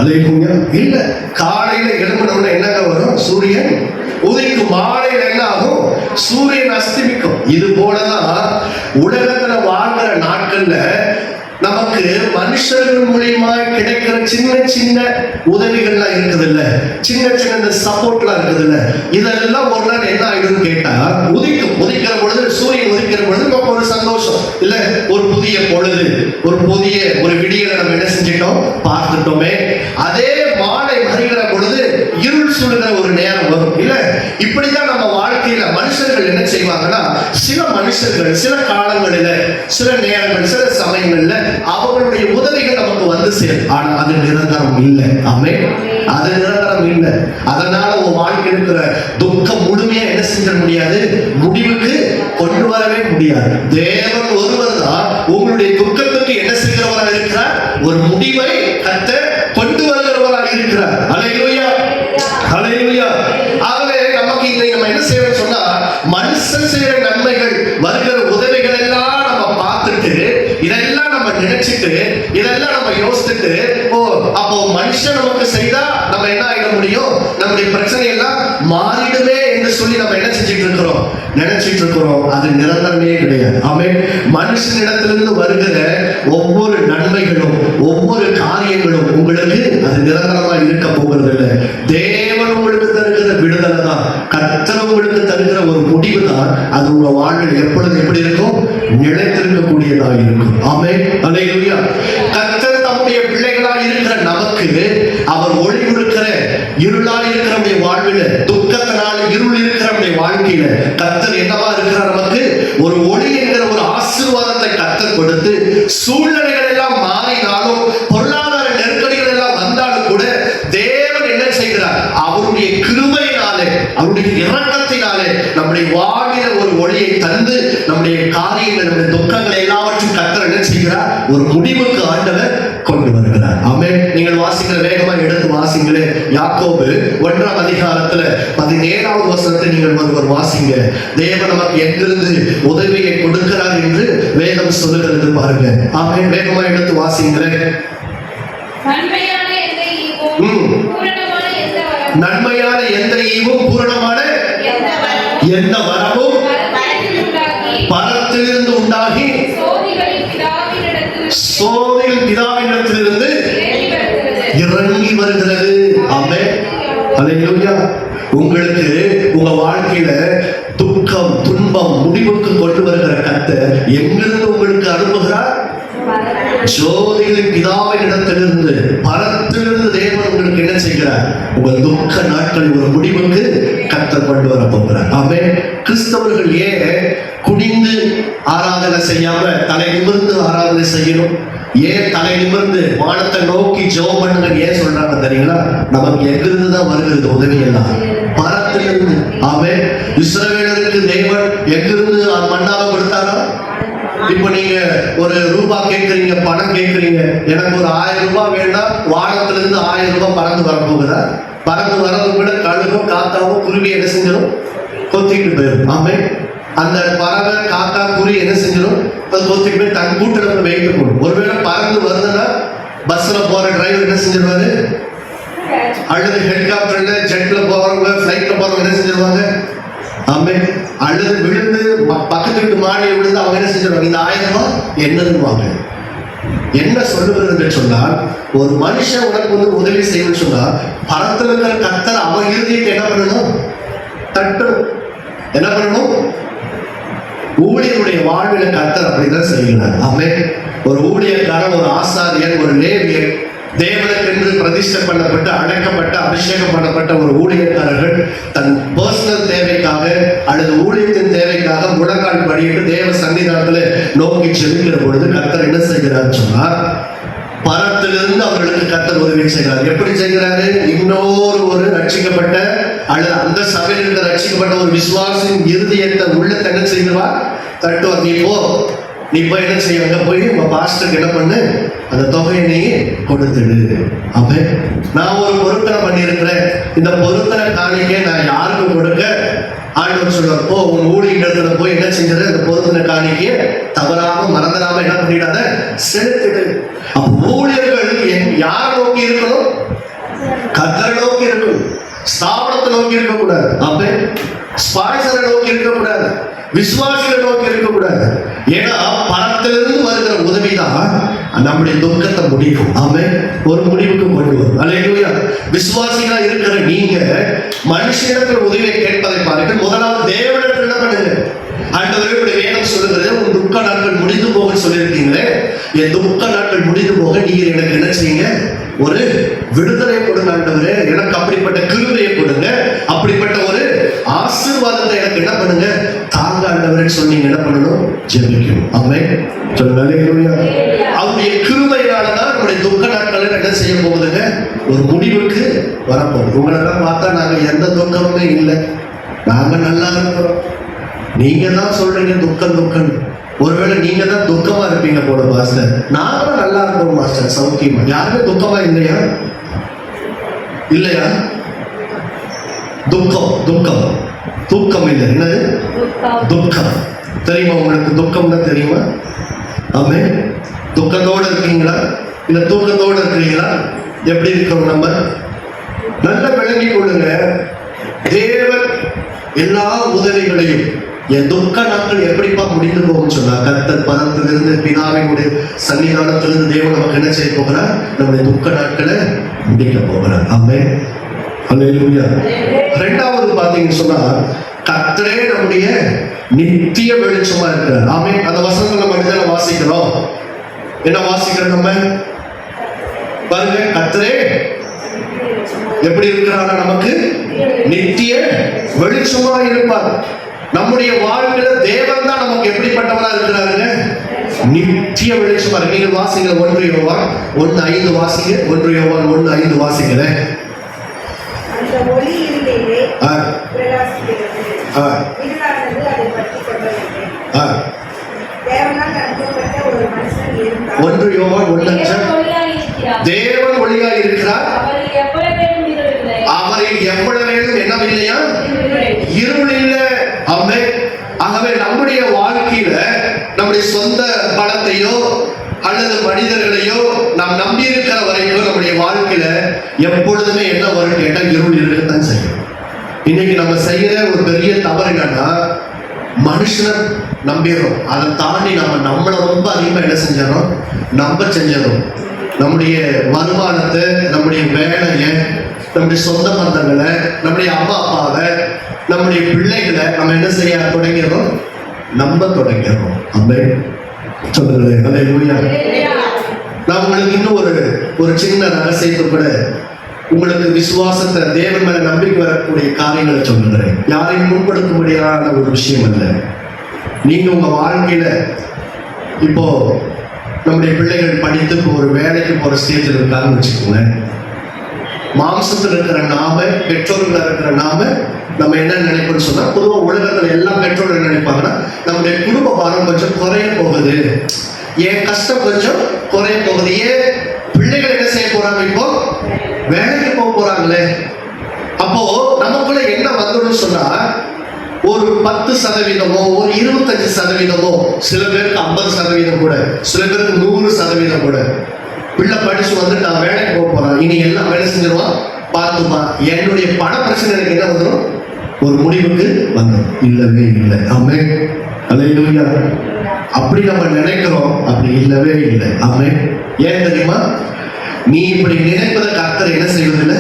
அல்லேலூயா. இல்ல, காலையில எழும்பணும்னா என்னங்க வரும், சூரியன் உதிக்கும். மாலையில என்ன ஆகும், சூரியன் அஸ்தமிக்கும். இது போலதான் உலகத்துல வாழ்கிற நாட்கள்ல நமக்கு மனுஷர்கள் மூலியமா கிடைக்கிற சின்ன சின்ன உதவிகள்லாம் இருக்குது இல்ல, சின்ன சின்ன சப்போர்ட்லாம் இருக்குது இல்ல, இதெல்லாம் ஒரு நாள் என்ன ஆயிடும் கேட்டா, உதிக்கிற பொழுது, சூரியன் உதிக்கிற பொழுது நமக்கு ஒரு சந்தோஷம் இல்ல, ஒரு புதிய பொழுது, ஒரு புதிய ஒரு விடியலை நம்ம என்ன செஞ்சிட்டோம், பார்த்துட்டோமே. அதே மாலை வருகிற பொழுது இருள் சூழ்கிற ஒரு நேரம் வரும் இல்ல. இப்படிதான் நம்ம வாழ்க்கையில மனுஷர்கள் என்ன செய்வாங்கன்னா, சில மனுஷர்கள் சில காலங்களில, சில நேரங்கள், சில சமயங்கள்ல அவங்களுடைய உதவிகள் நமக்கு வந்து சேரும். ஆனா அது நிரந்தரம் இல்லை. ஆமென். அது நிரந்தரம் இல்லை. அதனால உன் வாழ்க்கை இருக்கிற துக்கம் முழுமையா என்ன செஞ்சிட முடியாது, முடிவுக்கு கொண்டு வரவே முடியாது. தேவன் ஒருவர் தான் உங்களுடைய துக்கத்துக்கு என்ன செய்கிறவராக இருக்கிறார், ஒரு முடிவை கர்த்தர் கொண்டு வருகிறவராக இருக்கிறார். அல்லேலூயா, அல்லேலூயா. ஆகவே நமக்கு இதை நம்ம என்ன செய்யணும் சொன்னா, மனுஷன் செய்யற நன்மைகள், வருகிற உதவிகள் எல்லாம் நம்ம பார்த்துட்டு, இதெல்லாம் நம்ம நினைச்சிட்டு, இதெல்லாம் நம்ம யோசிச்சுட்டு, ஓ அப்போ மனுஷன் நமக்கு செய்தா நம்ம என்ன ஆயிட முடியும், நம்முடைய பிரச்சனை எல்லாம் மாறிடுமே என்று சொல்லி நம்ம என்ன செஞ்சிட்டு இருக்கிறோம், நினைச்சிட்டு இருக்கிறோம். அது நிரந்தரமே கிடையாது. ஆமென். மனுஷனிடத்திலிருந்து வருகிற ஒவ்வொரு நன்மைகளும், ஒவ்வொரு காரியங்களும் உங்களுக்கு அது நிரந்தரமா இருக்க போகிறது இல்லை. தேவன் உங்களுக்கு தருகிற விடுதலை தான், கர்த்தர் உங்களுக்கு தருகிற ஒரு முடிவு தான், அது உங்க வாழ்வில் எப்பொழுது எப்படி இருக்கும், நிலைத்திருக்கக்கூடியதாக இருக்கும். ஆமென். அல்லேலூயா. கர்த்தர் தம்முடைய பிள்ளைகளாக இருக்கிற நமக்கு அவர் ஒளி கொடுக்கிற, இருளாய் இருக்கிற நம்முடைய வாழ்வில, துக்கத்தினால இருள் இருக்கிற நம்முடைய வாழ்க்கையில கர்த்தர் என்னவா இருக்கிறார், நமக்கு ஒரு ஒளி என்கிற ஒரு ஆசீர்வாதத்தை கர்த்தர் கொடுத்து, சூழ்நிலைகள் எல்லாம் மாறினாலும், பொருளாதார நெருக்கடிகள் எல்லாம் வந்தாலும் கூட தேவன் என்ன செய்கிறார், அவருடைய கிருபையினாலே, அவருடைய இரக்கத்தினாலே நம்முடைய வாழ்வில ஒரு ஒளியை தந்து, நம்முடைய காரியங்கள், நம்முடைய துக்கங்களை எல்லாவற்றையும் கர்த்தர் என்ன செய்கிறார், ஒரு முடிவுக்கு ஆண்டவர் கொண்டு வருகிறார். ஆமென். நீங்கள் வாசிக்கிற வேகமா எடுத்து வாசிங்களே. யாக்கோபு 1ஆம் அதிகாரத்துல 17வது வசனத்தை நீங்கள் ஒருவர் வாசிங்க. தேவன் நமக்கு எங்கிருந்து உதவியை கொடுக்கிறார் என்று வேதம் சொல்லுகிறது பாருங்க. ஆமென். வேகமா எடுத்து வாசிங்களே. நன்மையான எந்த ஈவும் பூரணமான எந்த வரமும் பரத்திலிருந்து உண்டாகி சோதிகள் பிதாவினிடத்திலிருந்து இறங்கி வருகிறது. ஆமென். அல்லேலூயா. உங்களுக்கு உங்க வாழ்க்கையில துக்கம், துன்பம் முடிவுக்கு கொண்டு வருகிற கர்த்தர் எங்கிருந்து உங்களுக்கு அனுப்புகிறார், ஜோதிகளின் பிதாவின் இடத்திலிருந்து, பரத்திலிருந்து தேவன் உங்களுக்கு என்ன செய்கிறார், உங்கள் துக்க நாட்கள் ஒரு முடிவுக்கு கர்த்தர் கொண்டு வர போகிறார். ஆமென். கிறிஸ்தவர்கள் ஏன் குனிந்து ஆராதனை செய்யாம தலை நிமிர்ந்து ஆராதனை செய்யணும்? ஏன் தலை நிமிர்ந்து வானத்தை நோக்கி ஜெபம் பண்ணுங்க ஏன் சொல்றாங்க தெரியுங்களா? நமக்கு எங்கிருந்து தான் வருகிறது உதவி எல்லாம், பரத்திலிருந்து. ஆமென். இஸ்ரவேலருக்கு தேவன் எங்கிருந்து மன்னாவை கொடுத்தாரா? இப்ப நீங்க ஒரு ரூபாய் கேட்கறீங்க, பணம் கேட்கறீங்க, எனக்கு ஒரு 1000 ரூபாய் வேண்டாம், வானத்திலிருந்து 1000 ரூபாய் பறந்து வரப்போகுதா? பறந்து வரது கூட கழுகும் காத்தாவும் குருவி என்ன செஞ்சிடும், கொத்திட்டு போயிடும். ஆமென். அந்த பறவை, காக்கா, குருவி என்ன செஞ்சிடும், அது கொத்திட்டு போய் தன் கூட்டில் போய் வைத்து போடும். ஒருவேளை பறந்து வருதுன்னா பஸ்ல போற டிரைவர் என்ன செஞ்சிருவாரு, அல்லது ஹெலிகாப்டர்ல, ஜெட்ல போறவங்க, பிளைட்ல போறவங்க என்ன செஞ்சிருவாங்க, ஆமென், அல்லது விழுந்து பக்கத்து வீட்டு மாடியில் விழுந்து அவங்க என்ன செஞ்சிருவாங்க, இந்த 1000 ரூபாய் என்னதுவாங்க. என்ன சொல்லுகிறது சொன்னால், ஒரு மனுஷன் உனக்கு வந்து உதவி செய்யணும்னு சொன்னா, பரத்தில் இருக்கிற கர்த்தர் அவன் இறுதிக்கு என்ன பண்ணணும், தட்டணும். என்ன பண்ணணும்? ஊழியருடைய வாழ்வில கர்த்தர் அப்படிதான் செய்கிறார். ஆமென். ஒரு ஊழியக்காரன், ஒரு ஆசாரியன், ஒரு லேவியன், தேவனுக்கென்று பிரதிஷ்டை பண்ணப்பட்டு அழைக்கப்பட்ட, அபிஷேகம் பண்ணப்பட்ட ஒரு ஊழியக்காரர்கள் தன் பர்சனல் தேவைக்காக அல்லது ஊழியத்தின் தேவைக்காக முழங்கால் படியிட்டு தேவ சன்னிதானத்துல நோக்கி செல்கிற பொழுது கர்த்தர் என்ன செய்கிறார் சொன்னார், பரத்திலிருந்து அவர்களுக்கு கர்த்தர் உதவி செய்கிறார். எப்படி செய்கிறாரு? இன்னொரு ரட்சிக்கப்பட்ட அல்லது அந்த சபையில் இருந்த ரட்சிக்கப்பட்ட ஒரு விசுவாசின் இருதயத்தை உள்ளத்தை என்ன செய்வார், தட்டுவார். நீ போய் என்ன செய்ய, அங்க போய் உங்க பாஸ்டருக்கு என்ன பண்ணு, அந்த தொகையை நீ கொடுத்துடு. அப்ப நான் ஒரு பொருத்தனை பண்ணியிருக்கிறேன், இந்த பொருத்தனை காணிக்கை நான் யாருக்கும் கொடுக்க, ஆண்டவர் சொல்லுவார், போ உன் ஊழியத்துல போய் என்ன செஞ்சிரு, அந்த பொருத்தனை காணிக்கைய தவறாம மறந்துடாம என்ன பண்ணிடாத செலுத்திடு. ஊழியர்கள் யாரை நோக்கி இருக்கணும்? கர்த்தரை நோக்கி இருக்கணும். ஸ்தாபனத்தை நோக்கி இருக்கக்கூடாது. அப்ப ஸ்பான்சரை நோக்கி இருக்கக்கூடாது. விசுவாசிகளை நோக்கி இருக்கக்கூடாது. ஏன்னா பணத்திலிருந்து வருகிற உதவிதான் நம்முடைய துக்கத்தை முடிக்கும். ஆமென். ஒரு முடிவுக்கு கொண்டு வரும். அல்லேலூயா. விசுவாசிகளா இருக்கிற நீங்க மனுஷனிடத்தில் உதவியை கேட்பதை பாருங்கள். முதலாவது தேவனிடத்தில் என்ன பண்ணுங்க? ஆண்டவரே, இப்படி வேதம் சொல்லுகிறது, உன் துக்க நாட்கள் முடிந்து போக சொல்லியிருக்கீங்களே, என் துக்க நாட்கள் முடிந்து போக நீங்க எனக்கு என்ன செய்யுங்க? ஒரு விடுதலை கொடுங்க ஆண்டவரே, எனக்கு அப்படிப்பட்ட கிருபையை கொடுங்க, அப்படிப்பட்ட ஒரு ஆசீர்வாதத்தை எனக்கு என்ன பண்ணுங்க? தாங்க ஆண்டவரே சொன்னீங்க. என்ன பண்ணணும்? ஜெபிக்கணும். ஆமென். சொல்லுங்க அல்லேலூயா. அவருடைய கிருபையினாலதான் நம்முடைய துக்க நாட்களை என்ன செய்ய போகுதுங்க? ஒரு முடிவுக்கு வரப்போகுது. உங்களெல்லாம் பார்த்தா நாங்க எந்த துக்கமுமே இல்லை, நாங்க நல்லா இருக்கிறோம். நீங்க தான் சொல்றீங்க துக்கம் துக்கம். ஒருவேளை நீங்க தான் துக்கமா இருப்பீங்க போல மாஸ்டர். நாங்களும் நல்லா இருக்கோம் மாஸ்டர், சௌக்கியமா. யாருமே துக்கமா இல்லையா? இல்லையா? துக்கம் துக்கம் தூக்கம் இல்லை. என்னது? துக்கம். தெரியுமா உங்களுக்கு? துக்கம்னா தெரியுமா? ஆமே. துக்கத்தோட இருக்கீங்களா இல்ல தூக்கத்தோட இருக்கிறீங்களா? எப்படி இருக்கோம் நம்ம? நல்ல விளங்கி கொள்ளுங்க. தேவன் எல்லா உதவிகளையும், என் துக்க நாட்கள் எப்படிப்பா முடிந்து போகும் சொன்னா, கர்த்தர் பரத்திலிருந்து பிதாவினுடைய சன்னிதானத்திலிருந்து தேவன் நமக்கு என்ன செய்ய போகிறார்? நம்முடைய துக்க நாட்களை முடிக்க போகிறார். ஆமென். அல்லேலூயா. இரண்டாவது பாத்தீங்கன்னு சொன்னா, கர்த்தரே நம்முடைய நித்திய வெளிச்சமா இருக்கிறார். ஆமென். அந்த வசனத்தை நம்ம இடத்துல வாசிக்கிறோம். என்ன வாசிக்கிறோம் நம்ம? பாருங்க, கர்த்தரே எப்படி இருக்கிறாரா? நமக்கு நித்திய வெளிச்சமா இருப்பார். நம்முடைய வாழ்க்கையில தேவன் தான் நமக்கு எப்படிப்பட்டவரா இருக்கிறாருங்க? நித்திய வெளிச்சமா இருக்கு. நீங்கள் வாசிக்கிற 1 யோவான் 1:5 வாசிங்க. 1 யோவான் 1:5 வாசிக்கிறேன். அந்த ஒளி இருளிலே பிரகாசிக்கிறது. இருளானது அதை பற்றிக் கொள்ளவில்லை. தேவனால் அனுப்பப்பட்ட ஒரு மனுஷன் இருந்தார். 1 யோவான் 1:5. தேவன் ஒளியாய் இருக்கிறார். அவரில் எவ்வளவேனும் என்னவில்லையா? இருள் இல்லை. ஆமென். ஆகவே நம்முடைய வாழ்க்கையில நம்முடைய சொந்த பணத்தையோ அல்லது மனிதர்களையோ நாம் நம்பி இருக்கிற வரைக்கும் நம்முடைய வாழ்க்கையில எப்பொழுதுமே என்ன வரும் கேட்டா இருள் இருக்கத்தான் செய்யும். இன்னைக்கு நம்ம செய்யற ஒரு பெரிய தவறு என்னன்னா, மனுஷனை நம்பிடுறோம். அதை தாண்டி நம்மளை ரொம்ப அதிகமா என்ன செஞ்சிடறோம்? நம்ப செஞ்சிடறோம். நம்முடைய வருமானத்தை, நம்முடைய வேலையை, நம்முடைய சொந்த பந்தங்களை, நம்முடைய அம்மா அப்பாவை, நம்முடைய பிள்ளைகளை நம்ம என்ன செய்ய தொடங்கிறோம்? நம்ப தொடங்கிறோம். ஆமென். சொல்லுங்களேன். அல்லேலூயா. நான் உங்களுக்கு இன்னும் ஒரு சின்ன ரகசியத்தை கூட, உங்களுக்கு விசுவாசத்தை, தேவன் மேல நம்பிக்கை வரக்கூடிய காரியங்களை சொல்லுகிறேன். யாரையும் முன்படுத்த முடியாத ஒரு விஷயம் அல்ல. நீங்க உங்க வாழ்க்கையில இப்போ நம்முடைய பிள்ளைகள் படித்து ஒரு வேலைக்கு போற ஸ்டேஜில் இருக்காங்கன்னு வச்சுக்கோங்க. மாம்சத்தில் இருக்கிற நாம, பெற்றோர்கள் இருக்கிற நாம, நம்ம என்ன நினைப்போம்னு சொன்னா, பொதுவாக உலகத்துல எல்லா பெற்றோர்கள் என்ன நினைப்பாங்கன்னா, நம்முடைய குடும்ப பாரம் கொஞ்சம் குறைய போகுது, என் கஷ்டம் கொஞ்சம் குறைய போகுது. ஏன் பிள்ளைகள் என்ன செய்ய போறாங்க? இப்போ வேலைக்கு போக போறாங்களே. அப்போ நமக்குள்ள என்ன வந்துடும் சொன்னா, ஒரு 10%, ஒரு 25%, சில பேருக்கு 50% கூட, சில பேருக்கு 100% கூட. பிள்ளை படிச்சு வந்துட்டு நான் வேலைக்கு போக போறான், இனி எல்லாம் வேலை செஞ்சிருவான், பார்த்துமா, என்னுடைய பண பிரச்சனை எனக்கு என்ன வந்துடும்? ஒரு முடிவுக்கு வந்துடும். இல்லவே இல்லை. ஆமென். அல்லேலூயா. அப்படி நம்ம நினைக்கிறோம், அப்படி இல்லவே இல்லை. ஆமென். ஏன் தெரியுமா? நீ இப்படி நினைப்பதை கர்த்தர் என்ன செய்வதில்லை?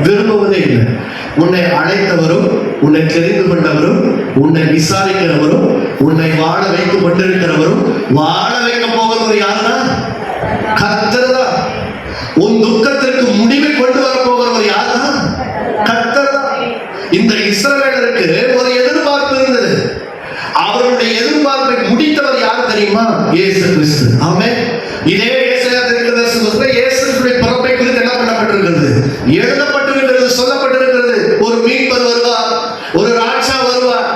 விரும்புவதே இல்லை. உன்னை அழைத்தவரும், உன்னை தெரிந்து கொண்டவரும், உன்னை விசாரிக்கிறவரும், உன்னை வாழ வைத்துக் கொண்டிருக்கிறவரும், வாழ வைக்க போகிறவர் யாருன்னா கர்த்தர் தான். உன் துக்கத்திற்கு முடிவை கொண்டு வர போகிறவர் யாருன்னா கர்த்தர் தான். இந்த இஸ்ரவேலருக்கு ஒரு எதிர்பார்ப்பு இருந்தது. அவருடைய எதிர்பார்ப்பை முடித்தவர் யார் தெரியுமா? இயேசு கிறிஸ்து. ஆமென். இதே இயேசுடைய பிறப்பை குறித்து என்ன பண்ணப்பட்டிருக்கிறது? எழுதப்பட்டிருக்கிறது, சொல்லப்பட்டிருக்கிறது. ஒரு மீட்பர் வருவார், ஒரு ராஜா வருவார்.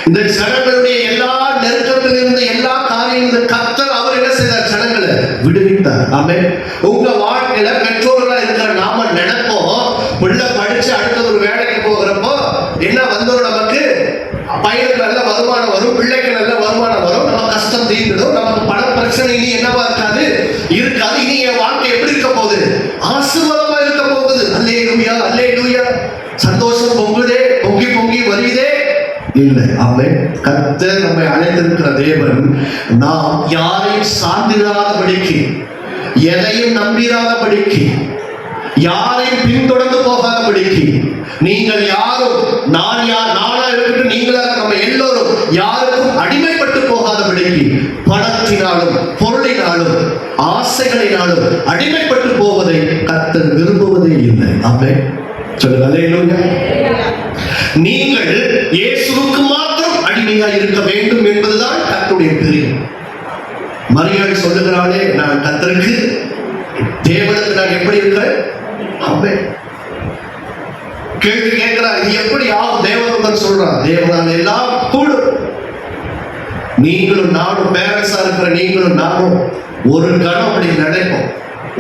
இந்த ஜனங்களுடைய எல்லா நெருக்கத்திலிருந்து, எல்லா காரியங்களும் கர்த்தர் அவர் என்ன செய்தார்? ஜனங்களை விடுவித்தார். ஆமென். உங்க வாழ்க்கையில பெற்றோர்களா இருக்கிற நாம நினைப்போம், பிள்ளை படிச்சு அடுத்த ஒரு வேலைக்கு போகிறப்போ என்ன வந்துடும்? நமக்கு பையனுக்கு நல்ல வருமானம் வரும், பிள்ளைக்கு நல்ல வருமானம் வரும், நம்ம கஷ்டம் தீர்ந்துடும், நமக்கு பண பிரச்சனை இனி என்னவா இருக்காது? இருக்காது. இனி என் வாழ்க்கை எப்படி இருக்க போகுது? ஆசீர்வாதமா இருக்க போகுது. அல்லேலூயா, அல்லேலூயா. சந்தோஷம் பொங்குதே, பொங்கி பொங்கி வருதே. இல்லை. ஆமென். கர்த்தர் நம்மை அழைத்திருக்கிற தேவன் நாம் யாரையும் சார்ந்திராதபடிக்கு, எதையும் நம்பிராதபடிக்கு, யாரையும் பின்தொடர்ந்து போகாதபடிக்கு, நீங்கள் யாரும் நான் யார், நானா இருக்கட்டும் நீங்களாக, நம்ம எல்லோரும் யாருக்கும் அடிமைப்பட்டு போகாதபடிக்கு, பணத்தினாலும் பொருளினாலும் ஆசைகளினாலும் அடிமைப்பட்டு போவதை கர்த்தர் விரும்புவதே இல்லை. ஆமென். சொல்லுங்க அல்லேலூயா. நீங்கள் இயேசுவுக்கு மாத்திரம் அடிமையா இருக்க வேண்டும் என்பதுதான் கர்த்தருடைய பிரியம். மரியாள் சொல்லுகிறாளே, நான் கர்த்தருக்கு தேவனுக்கு நான் எப்படி இருக்கிறேன்? ஆமென். கேள்வி கேட்கிறார், இது எப்படி ஆகும்? தேவதூதன் சொல்றான், தேவனால் எல்லாம் கூடும். நீங்களும் நானும் பேரண்ட்ஸா இருக்கிற நீங்களும் நானும் ஒரு கணம் அப்படி நினைப்போம்,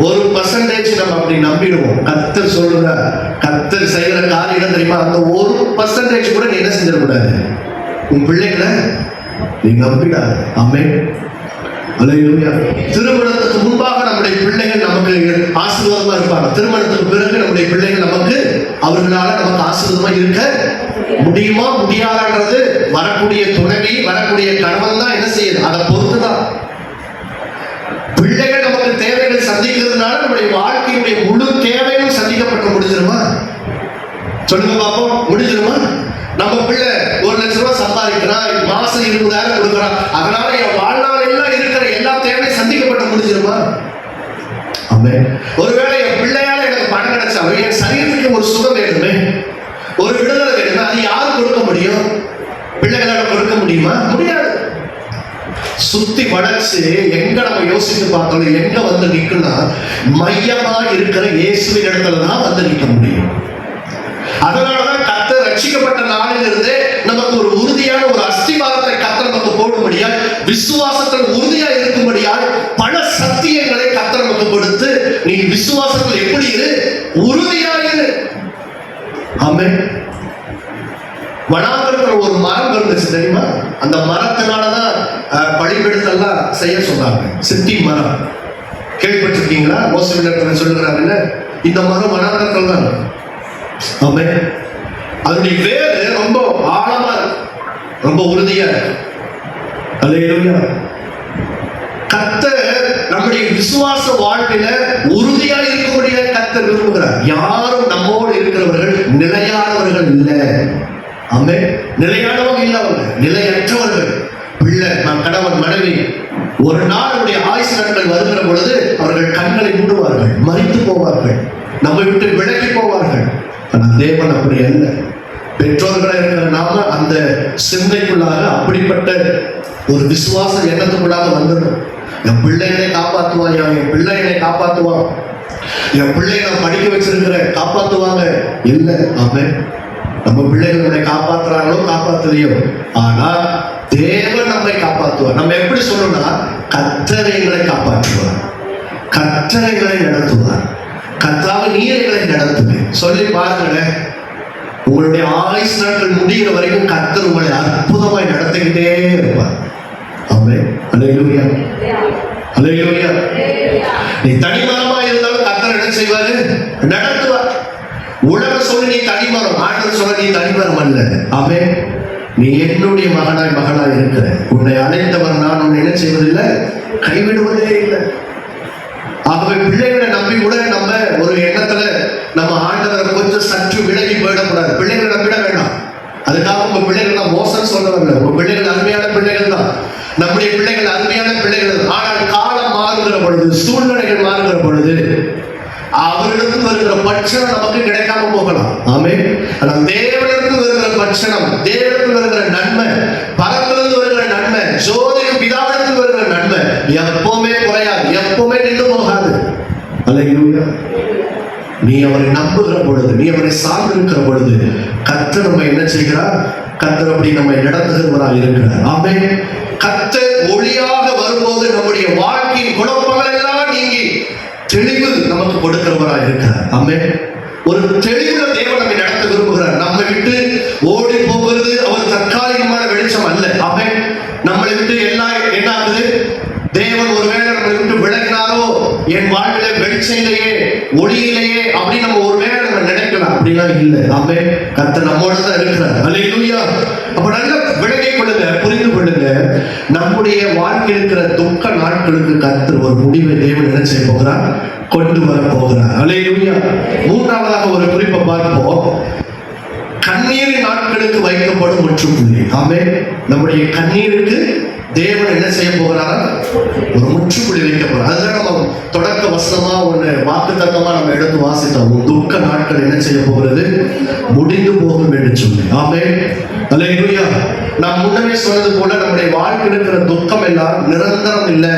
1% நம்ம அப்படி நம்பிடுவோம். கர்த்தர் சொல்லுற, கர்த்தர் செய்யற காரியம் தெரியுமா? அந்த 1% கூட நீ என்ன செஞ்சிடக்கூடாது, உன் பிள்ளைகளை நீ நம்பிடாது. ஆமென். அல்லேலூயா. திருமணத்துக்கு முன்பாக நம்முடைய பிள்ளைகள் நமக்கு ஆசீர்வாதமா இருப்பாங்க. திருமணத்துக்கு பிறகு நம்முடைய பிள்ளைகள் நமக்கு, அவர்களால நமக்கு ஆசீர்வாதமா இருக்க முடியுமா முடியாதான்றது வரக்கூடிய துணைவி, வரக்கூடிய கணவன் தான் என்ன செய்யுது, அதை பொறுத்துதான். பிள்ளைகள் நமக்கு தேவைகள் சந்திக்கிறதுனால நம்முடைய வாழ்க்கையுடைய முழு தேவையும் சந்திக்கப்பட்டு முடிஞ்சிருமா? சொல்லுங்க பாப்போம், முடிஞ்சிருமா? நம்ம பிள்ளை 1 லட்சம் ரூபாய் சம்பாதிக்கிறான், மாசம் 20,000 கொடுக்குறான், அதனால என் வாழ்நாள் எல்லாம் இருக்கிற எல்லா தேவையும் சந்திக்கப்பட்டு முடிஞ்சிருமா? ஆமென். ஒருவேளை என் பிள்ளையால எனக்கு பணம் கிடைச்சாலும் என் சரீரத்துக்கு ஒரு சுகம் வேணுமே, ஒரு விடுதலை வேணுமே, அது யாரு கொடுக்க முடியும்? பிள்ளைகளால கொடுக்க முடியுமா? முடியாது. சுத்தி வளர்ச்சி எங்க நம்ம யோசித்து பார்த்தாலும் எங்க வந்து நிற்கும்னா, மையமா இருக்கிற இயேசுவின் இடத்துல தான் வந்து நிற்க முடியும். அதனாலதான் கர்த்தர் ரட்சிக்கப்பட்ட நாளிலிருந்தே நமக்கு ஒரு உறுதியான ஒரு அஸ்திவாரத்தை கர்த்தர் நமக்கு போடும்படியால், விசுவாசத்தில் உறுதியா இருக்கும்படியால் பல சத்தியங்களை கர்த்தர் நமக்கு கொடுத்து, நீ விசுவாசத்தில் எப்படி இரு, உறுதியா இரு. ஆமென். வனாந்தரத்தில் ஒரு மரம் இருந்துச்சு தெரியுமா? அந்த மரத்தினாலதான் பலிபீடத்தெல்லாம் செய்ய சொன்னாங்க. சித்தி மரம் கேள்விப்பட்டிருக்கீங்களா? மோசடி சொல்லுகிறாங்க, இந்த மரம் வனாந்தரத்தில் தான். ஆமென். அதனுடைய வேறு ரொம்ப ஆழமா இருக்கு, ரொம்ப உறுதியா இருக்கு. அல்லேலூயா. கர்த்தர் நம்முடைய விசுவாச வாழ்வில உறுதியா இருக்கக்கூடிய கர்த்தர் விரும்புகிறார். யாரும் நம்மோடு இருக்கிறவர்கள் நிலையானவர்கள் இல்லை. ஆமென். நிலையானவங்க இல்லை, அவங்க நிலையற்றவர்கள். பிள்ளை, கணவன், மனைவி ஒரு நாளுடைய ஆயுசு நாட்கள் வருகிற பொழுது அவர்கள் கண்களை மூடுவார்கள், மறித்து போவார்கள், நம்மை விட்டு விலகி போவார்கள். ஆனால் தேவன் அப்படி அல்ல. பெற்றோர்களாக இருக்கிற நாம அந்த சிந்தைக்குள்ளாக அப்படிப்பட்ட ஒரு விசுவாச எண்ணத்துக்குள்ளாக வந்துடும். என் பிள்ளைகளை காப்பாற்றுவான், என் பிள்ளைகளை காப்பாற்றுவான், என் பிள்ளைகளை நான் படிக்க வச்சிருக்கிறேன், காப்பாற்றுவாங்க. இல்லை. ஆமென். நம்ம பிள்ளைகள் நம்மை காப்பாற்றுறாங்களோ காப்பாற்றலையோ, ஆனா தேவன் நம்மை காப்பாற்றுவார். நம்ம எப்படி சொல்லணும்னா, கர்த்தர் எங்களை காப்பாற்றுவார், கர்த்தர் எங்களை நடத்துவார், கர்த்தாவே நீர் எங்களை நடத்துவேன் சொல்லி பாருங்களேன். உங்களுடைய ஆயுசு நாட்கள் முடிகிற வரைக்கும் கர்த்தர் உங்களை அற்புதமாய் நடத்திக்கிட்டே இருப்பார். ஆமென். அல்லேலூயா. அல்லேலூயா. நீ தனிமரமா இருந்தாலும் கர்த்தர் என்ன செய்வாரு? நடத்துவார். உலகம் சொல்லி நீ தனிமரம், ஆண்டவர் சொல்ல நீ தனிமரம் அல்ல. ஆமென். நீ என்னுடைய மகனாய் மகளாய் இருக்கிற, உன்னை அழைத்தவர் நான் உன்னை என்ன செய்வதில்லை, கைவிடுவதே இல்லை. ஆகவே பிள்ளைகளை நம்பி கூட நம்ம ஒரு எண்ணத்துல நம்ம ஆண்டவரை கொஞ்சம் சற்று விலகி போயிடக்கூடாது. பிள்ளைகளை நம்பிட வேண்டாம். அதுக்காக உங்க பிள்ளைகள் நான் மோசம் சொல்ல வரல. உங்க பிள்ளைகள் அருமையான பிள்ளைகள் தான், நம்முடைய பிள்ளைகள் அருமையான பிள்ளைகள். ஆனால் காலம் மாறுகிற பொழுது, சூழ்நிலைகள் மாறுகிற பொழுது அவரிடத்தில் வருகிற பட்சணம் நமக்கு கிடைக்காம போகலாம். ஆமென். ஆனால் தேவனிடத்தில் வருகிற பட்சணம், தேவனிடத்தில் வருகிற நன்மை, பரத்திலிருந்து வருகிற நன்மை, ஜோதியின் பிதாவிடத்தில் வருகிற நன்மை எப்பவுமே குறையாது, எப்பவுமே நின்று போகாது. அல்லேலூயா. நீ அவரை நம்புகிற பொழுது, நீ அவரை சார்ந்திருக்கிற பொழுது கர்த்தர் நம்மை என்ன செய்கிறார்? கர்த்தர் அப்படி நம்மை நடத்துகிறவராக இருக்கிறார். ஆமென். கர்த்தர் ஒளியாக வரும்போது நம்முடைய வாழ்க்கையின் குழப்பங்கள் எல்லாம் நீங்கி தெளிவு நமக்கு கொடுக்கிறவராக இருக்கிறார். ஆமென். ஒரு தெளிவுள்ள தேவன் நம்மை நடத்த விரும்புகிறார். நம்மை விட்டு ஓடி போகிறது அவர் தற்காலிகமான வெளிச்சம் அல்ல. ஆமென். நம்மளை விட்டு எல்லாம் என்ன ஆகுது? தேவன் ஒருவேளை நம்மளை விட்டு விலகினாரோ, என் வாழ்வில வெளிச்சம் இல்லையே, ஒளி இல்லையே அப்படின்னு நம்ம ஒருவேளை நம்ம நினைக்கலாம். அப்படிலாம் இல்லை. ஆமே, கர்த்தர் நம்மோட தான் இருக்கிறார். அல்லேலூயா. அப்ப நல்ல விளங்கிக் கொள்ளுங்க, புரிந்து கொள்ளுங்க. நம்முடைய வாழ்க்கையில் இருக்கிற துக்க நாட்களுக்கு கர்த்தர் ஒரு முடிவை தேவன் என்ன செய்ய போகிறார்? கொண்டு வர போகிறார். அல்லேலூயா. மூன்றாவதாக ஒரு குறிப்பை பார்ப்போம். கண்ணீரின் நாட்களுக்கு வைக்கப்படும் முற்றுப்புள்ளி. ஆமே, நம்முடைய கண்ணீருக்கு தேவன் என்ன செய்ய போகிறாரா? ஒரு முற்றுப்புள்ளி வைக்க போறார். அதுதான் நம்ம தொடக்க வசனமா ஒண்ணு வாக்குத்தத்தமா நம்ம எடுத்து வாசித்தோம். துக்க நாட்கள் என்ன செய்ய போகிறது? முடிந்து போகும் என்று சொல்லி. ஆமே, அல்லேலூயா. நான் முன்னமே சொன்னது போல நம்முடைய வாழ்க்கையில் இருக்கிற துக்கம் எல்லாம் நிரந்தரம் இல்லை,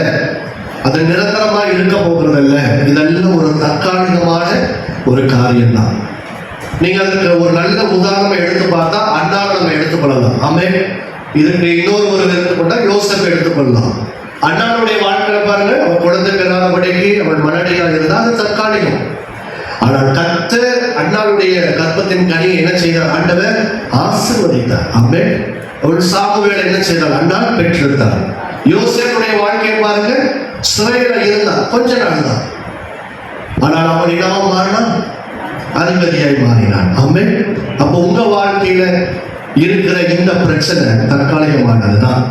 அது நிரந்தரமா இருக்க போகிறது இல்லை. இதெல்லாம் ஒரு தற்காலிகமான ஒரு காரியம் தான். நீங்க அதுக்கு ஒரு நல்ல உதாரணம் எடுத்து பார்த்தா அண்ணாவை நம்ம எடுத்துக்கொள்ளலாம். ஆமே, இதுக்கு இன்னொரு எடுத்துக்கொண்டா யோசேப்பை எடுத்துக்கொள்ளலாம். அண்ணாவுடைய வாழ்க்கையில பாருங்க, அவன் குழந்தை பெறாதபடிக்கு அவன் மனடியா இருந்தா அது தற்காலிகம். ஆனால் கர்த்தர் அண்ணாவுடைய கர்ப்பத்தின் கனியை என்ன செய்தார்? ஆண்டவர் ஆசீர்வதித்தார். ஆமே, அவள் சாமுவேலை என்ன செய்தார்? அண்ணா பெற்றெடுத்தார். யோசேப்புடைய வாழ்க்கையை பாருங்க, சிறையில இருந்தார் கொஞ்ச நாள் தான். ஆனால் அவன் இனமும் மாறினான், அதிபதியாய் மாறினான். ஆமே, அப்போ உங்க வாழ்க்கையில இருக்கிற இந்த பிரச்சனை தற்காலிகமானதுதான்.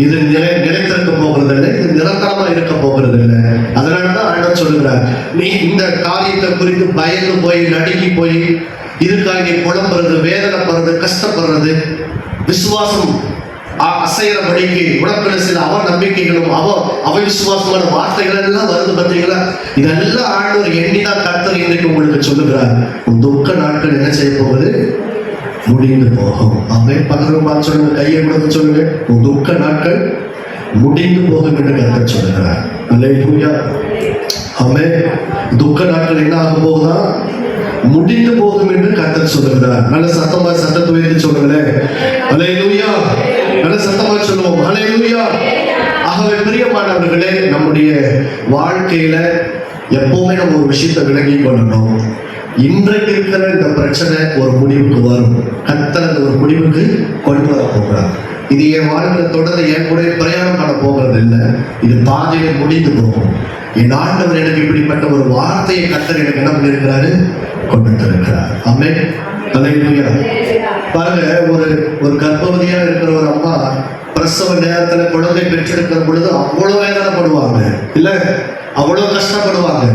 இது நிலைத்திருக்க போகிறது இல்லை, இது நிரந்தரமா இருக்க போகிறது இல்லை. அதனாலதான் ஆண்டவர் சொல்லுகிறார், நீ இந்த காரியத்தை குறித்து பயந்து போய் நடுங்கி போய் இதுக்காக குழம்புறது, வேதனைப்படுறது, கஷ்டப்படுறது, விசுவாசம் அசைகிறபடிக்கு உடம்புல சில அவ நம்பிக்கைகளும் அவ விசுவாசமான வார்த்தைகள் எல்லாம் வருது பார்த்தீங்களா? இதெல்லாம் ஆண்டவர் எண்ணிதான் கர்த்தர் இன்றைக்கு உங்களுக்கு சொல்லுகிறார், துக்க நாட்கள் என்ன செய்ய போகுது? முடிந்து போகும். ஆமே, பக்கத்துல பார்த்து சொல்லுங்க, கையை கொடுத்து சொல்லுங்க, துக்க நாட்கள் முடிந்து போகும் என்று கர்த்தர் சொல்லுகிறார். அல்லேலூயா. ஆமே, துக்க நாட்கள் என்ன ஆக போகுதா? முடிந்து போகும் என்று கர்த்தர் சொல்லுகிறார். நல்ல சத்தமா சத்தத்தை உயர்த்தி சொல்லுங்களேன். அல்லேலூயா. நல்ல சத்தமா சொல்லுவோம். அல்லேலூயா. ஆகவே பிரியமானவர்களே, நம்முடைய வாழ்க்கையில எப்பவுமே நம்ம ஒரு விஷயத்தை விளங்கி கொள்ளணும். இன்றைக்கு இருக்கிற இந்த பிரச்சனை ஒரு முடிவுக்கு வரும். கர்த்தர் ஒரு முடிவுக்கு கொண்டு வர போகிறார். இது என் வாழ்க்கையில தொடர்ந்து என் கூட பிரயாணம் பண்ண போகிறது இல்லை, இது பாதையில முடிந்து போகும். என் ஆண்டவர் எனக்கு இப்படிப்பட்ட ஒரு வார்த்தையை கர்த்தர் எனக்கு என்ன பண்ணியிருக்கிறாரு? கொண்டு வந்திருக்கிறார். ஆமே, அல்லேலூயா. பாருங்க, ஒரு கர்ப்பவதியா இருக்கிற ஒரு அம்மா பிரசவ நேரத்துல குழந்தை பெற்றெடுக்கிற பொழுது அவ்வளவு வேதனைப்படுவாங்க, இல்ல அவ்வளவு கஷ்டப்படுவாங்க.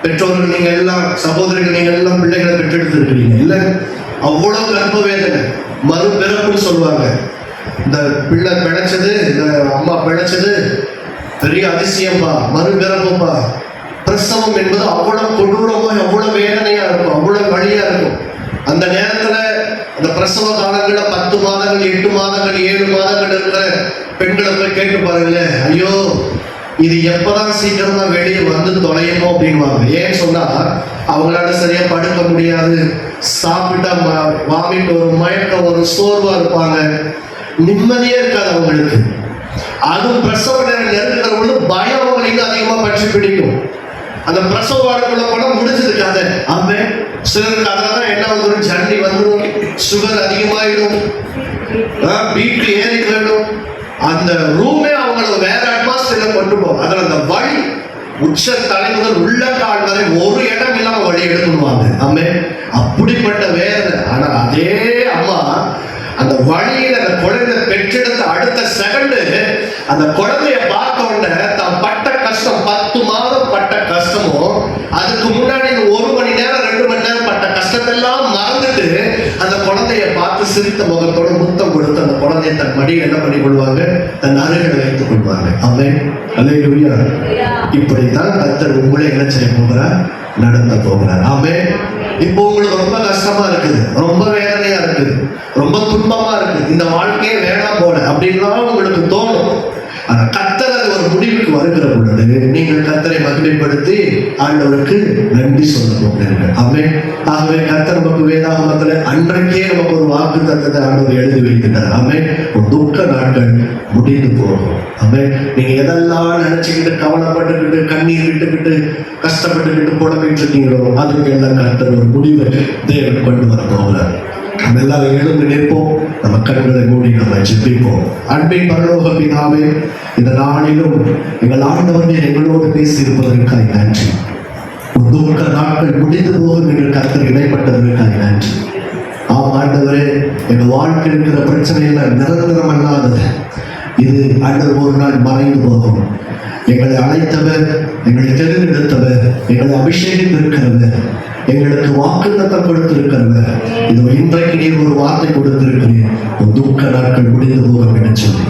பெற்றோர்கள் நீங்க எல்லாம், சகோதரிகள் நீங்க எல்லாம் பிள்ளைகளை பெற்றெடுத்து இருக்கிறீங்க, இல்ல அவ்வளவு கர்ப்ப வேதனை, மறுபிறப்புன்னு சொல்லுவாங்க. இந்த பிள்ளை பிழைச்சது, இந்த அம்மா பிழைச்சது பெரிய அதிசயம்பா, மறுபிறப்புப்பா. பிரசவம் என்பது அவ்வளவு கொடூரமா, அவ்வளவு வேதனையா இருக்கும், அவ்வளவு வழியா இருக்கும். அந்த நேரத்துல அந்த பிரசவ காலங்கள்ல 10 மாதங்கள் 8 மாதங்கள் 7 மாதங்கள் இருக்கிற பெண்களை போய் கேட்டு பாருங்களேன், ஐயோ இது எப்பதான் சீக்கிரமா வெளியே வந்து தொலையுமோ அப்படின்வாங்க. ஏன்னு சொன்னா அவங்களால சரியா படுக்க முடியாது, சாப்பிட்டா வாமிட்டு ஒரு மயக்கம், ஒரு சோர்வா இருப்பாங்க, நிம்மதியே இருக்காது அவங்களுக்கு. அதுவும் பிரசவ நேரம் நெருங்கிற பொழுது பயம் அவங்களுக்கு அதிகமா பற்றி பிடிக்கும். அந்த பிரசவ வார்டுக்குள்ள போனா முடிஞ்சது கதை. ஆமே, சிலருக்கு அதனாலதான் என்ன வந்துடும்? ஜன்னி வந்துடும், சுகர் அதிகமாயிடும், பிபி ஏறி போயிடும். அந்த ரூமே அவங்கள வேற அட்மாஸ்பியர்ல கொண்டு போகும். அதில் அந்த வழி உச்ச தலை முதல் உள்ள கால் வரை ஒரு இடம் இல்லாம வழி எடுத்துடுவாங்க. ஆமே, அப்படிப்பட்ட வேதனை. ஆனா அதே அம்மா அந்த வழியில அந்த குழந்தை பெற்றெடுத்த அடுத்த செகண்ட் அந்த குழந்தைய பார்த்த உடனே தான் பட்ட கஷ்டம், 10 மாதம் பட்ட கஷ்டமும், அதுக்கு முன்னாடி 1 மணி நேரம் 2 மணி நேரம் பட்ட கஷ்டத்தெல்லாம் மறந்துட்டு அந்த குழந்தைய பார்த்து சிரித்த முகத்தோட முத்தம் கொடுத்து அந்த குழந்தைய தன் மடியில் என்ன பண்ணி கொள்வாங்க? தன் அருகில் வைத்துக் கொள்வாங்க. ஆமென், அல்லேலூயா. இப்படித்தான் கர்த்தர் உங்களை என்ன செய்ய போகிறார்? நடத்த போகிறார். ஆமென். இப்போ உங்களுக்கு ரொம்ப கஷ்டமா இருக்குது, ரொம்ப வேதனையா இருக்குது, ரொம்ப துன்பமா இருக்குது, இந்த வாழ்க்கையே வேணாம் போல அப்படின்லாம் உங்களுக்கு தோணும். ஆனா கர்த்தர் அது ஒரு முடிவுக்கு வருகிற பொழுது நீங்கள் கர்த்தரை மகிமைப்படுத்தி ஆண்டவருக்கு நன்றி சொல்ல போகிறீர்கள். ஆமென். ஆகவே கர்த்தர் நமக்கு வேதாகமத்துல அன்றைக்கே நமக்கு ஒரு வாக்கு தத்தத்தை ஆண்டவர் எழுதி வைக்கின்றார். ஆமென். ஒரு துக்க நாட்கள் முடிந்து போகும். ஆமென். நீங்க எதெல்லாம் நினைச்சுக்கிட்டு கவலைப்பட்டுக்கிட்டு கண்ணீர் விட்டுக்கிட்டு கஷ்டப்பட்டுக்கிட்டு புலம்பிட்டு இருக்கீங்களோ அதுக்கு எல்லாம் கர்த்தர் ஒரு முடிவை தேவன் கொண்டு வர போகிறார். நம்ம எல்லாரும் எழுந்து நிற்போம், நம்ம கண்களை மூடி நம்ம ஜெபிப்போம். அன்பின் பரலோக பிதாவே, இந்த நாளிலும் எங்கள் ஆண்டவர் எங்களோடு பேசி இருப்பதற்காக நன்றி. உன் துக்க நாட்கள் முடிந்து போகும் என்று கர்த்தர் இடைப்பட்டதற்காக நன்றி. ஆம் ஆண்டவரே, எங்க வாழ்க்கையில் இருக்கிற பிரச்சனைகள் நிரந்தரம் அல்லாதது. இது ஆண்டவர் ஒரு நாள் மறைந்து போகும். எங்களை அழைத்தவர், எங்களை தேர்ந்தெடுத்தவர், எங்களை அபிஷேகித்திருக்கிறவர், எங்களுக்கு வாக்குத்தத்தம் கொடுத்திருக்கிறவர். இது இன்றைக்கு நீர் ஒரு வார்த்தை கொடுத்திருக்கிறீர், உன் துக்க நாட்கள் முடிந்து போகும் என்று சொல்லி.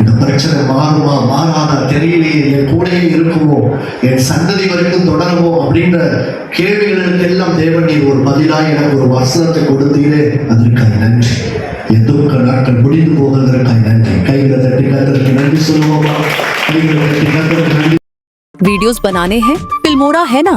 இந்த பிரச்சனை மாறுமா மாறாதா தெரியலையே, என் கூடயே இருக்குமோ, என் சந்ததி வரைக்கும் தொடருமோ அப்படின்ற கேள்விகளுக்கு எல்லாம் தேவன் நீர் ஒரு பதிலாக எனக்கு ஒரு வசனத்தை கொடுத்தீரே, அதற்காக நன்றி. என் துக்க நாட்கள் முடிந்து போவதற்காக நன்றி. கைகளை தட்டி கர்த்தருக்கு நன்றி சொல்லுவோமா? கைகளை தட்டி கர்த்தருக்கு நன்றி. वीडियोस बनाने हैं फिल्मोरा है ना।